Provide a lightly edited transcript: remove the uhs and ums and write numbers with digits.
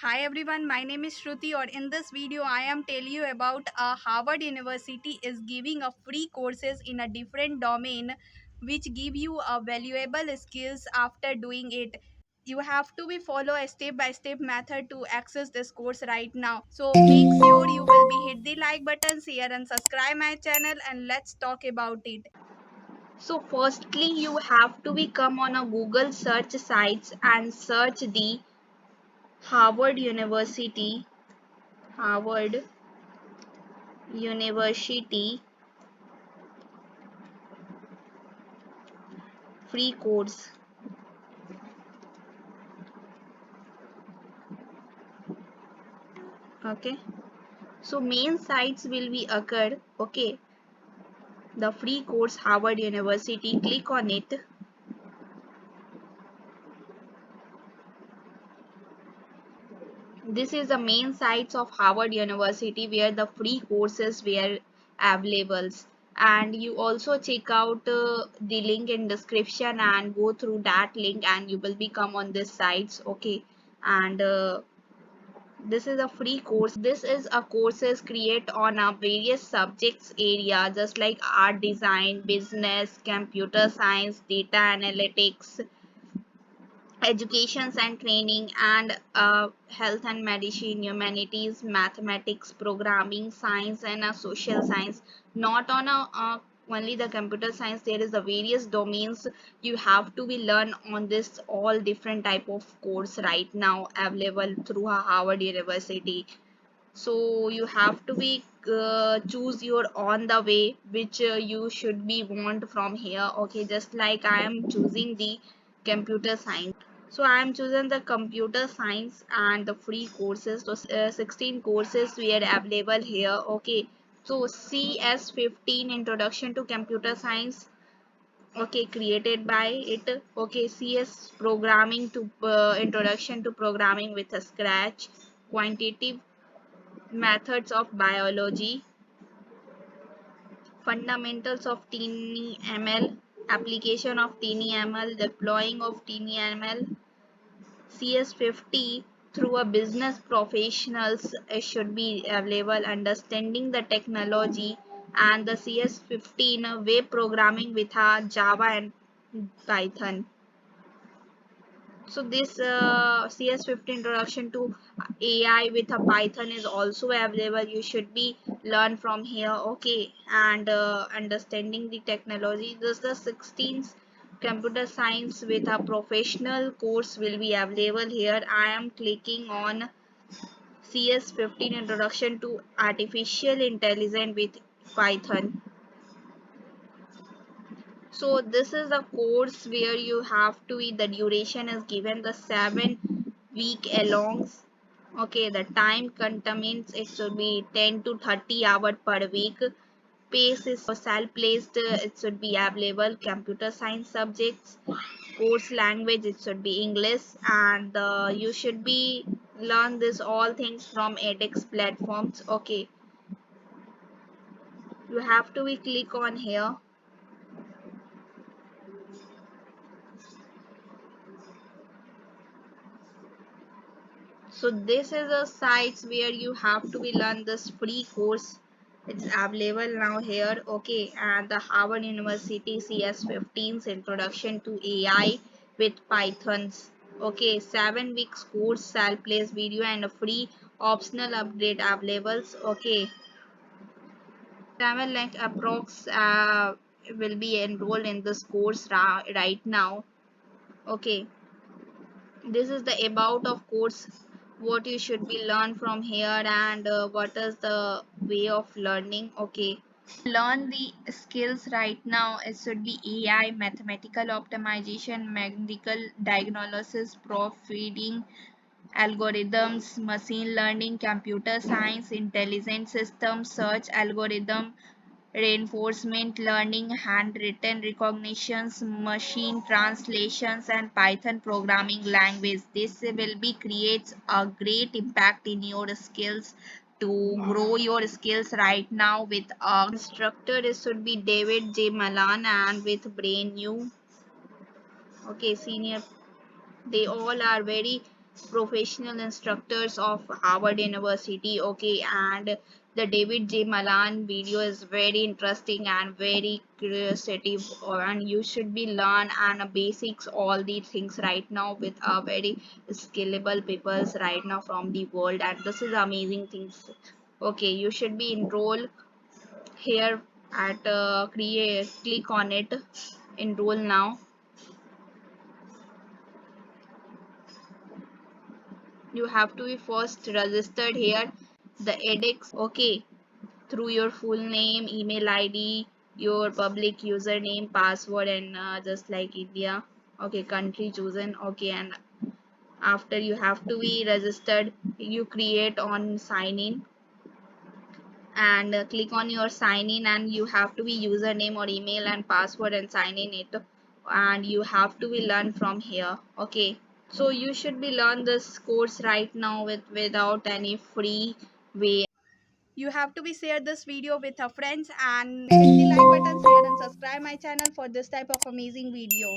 Hi everyone, my name is Shruti or in this video I am telling you about Harvard University is giving a free courses in a different domain which give you a valuable skills after doing it. You have to be follow a step by step method to access this course right now. So make sure you will be hit the like button, share and subscribe my channel and let's talk about it. So firstly you have to be come on a Google search sites and search the Harvard University Harvard University free course. Okay, so main sites will be occurred. Okay, the free course Harvard University, click on it. This is the main sites of Harvard University where the free courses were available, and you also check out the link in description and go through that link and you will become on this sites. Okay, and this is a free course. This is a courses create on a various subjects area just like art design, business, computer science, data analytics, educations and training, and health and medicine, humanities, mathematics, programming, science, and social science. Not on only the computer science, there is the various domains you have to be learn on this all different type of course right now available through Harvard University. So you have to be choose your on the way which you should be want from here. Okay, just like I am choosing the computer science, so I am choosing the computer science and the free courses. So 16 courses were available here. Okay, so CS15 Introduction to Computer Science. Okay, created by it. Okay, CS Programming to Introduction to Programming with a Scratch. Quantitative Methods of Biology. Fundamentals of TinyML. Application of TinyML. Deploying of TinyML. CS50 through a business professionals should be available. Understanding the technology, and the CS15 web programming with Java and Python. So this CS15 introduction to AI with a Python is also available. You should be learn from here. Okay, and understanding the technology. This the 16th computer science with a professional course will be available here. I am clicking on CS15 introduction to artificial intelligence with Python. So this is a course where you have to be, the duration is given the 7 week along. Okay, the time contains it should be 10 to 30 hours per week. Pace is self-placed, it should be available. Computer science subjects, course language, it should be English, and you should be learn this all things from edX platforms. Okay, you have to be click on here. So this is a sites where you have to be learn this free course. It's available now here. Okay, and the Harvard University CS15's Introduction to AI with Pythons. Okay, 7 weeks course, self-paced video and a free optional update available. Okay, 7 lakh approx will be enrolled in this course right now. Okay, this is the about of course what you should be learn from here, and what is the way of learning. Okay, learn the skills right now. It should be AI, mathematical optimization, medical diagnosis, prompt feeding, algorithms, machine learning, computer science, intelligent systems, search algorithm, reinforcement learning, handwritten recognitions, machine translations, and Python programming language. This will be creates a great impact in your skills to grow your skills right now. With a instructor, it should be David J. Malan, and with Brain New. Okay, senior. They all are very professional instructors of Harvard University. Okay, and the David J. Malan video is very interesting and very curiosity, and you should be learn and basics all these things right now with a very scalable papers right now from the world, and this is amazing things. Okay, you should be enroll here at create, click on it, enroll now. You have to be first registered here the edX. Okay, through your full name, email ID, your public username, password, and just like India. Okay, country chosen. Okay, and after you have to be registered, you create on sign in, and click on your sign in, and you have to be username or email and password and sign in it, and you have to be learn from here. Okay, so you should be learn this course right now without any free way. You have to be share this video with your friends and hit the like button, share and subscribe my channel for this type of amazing video.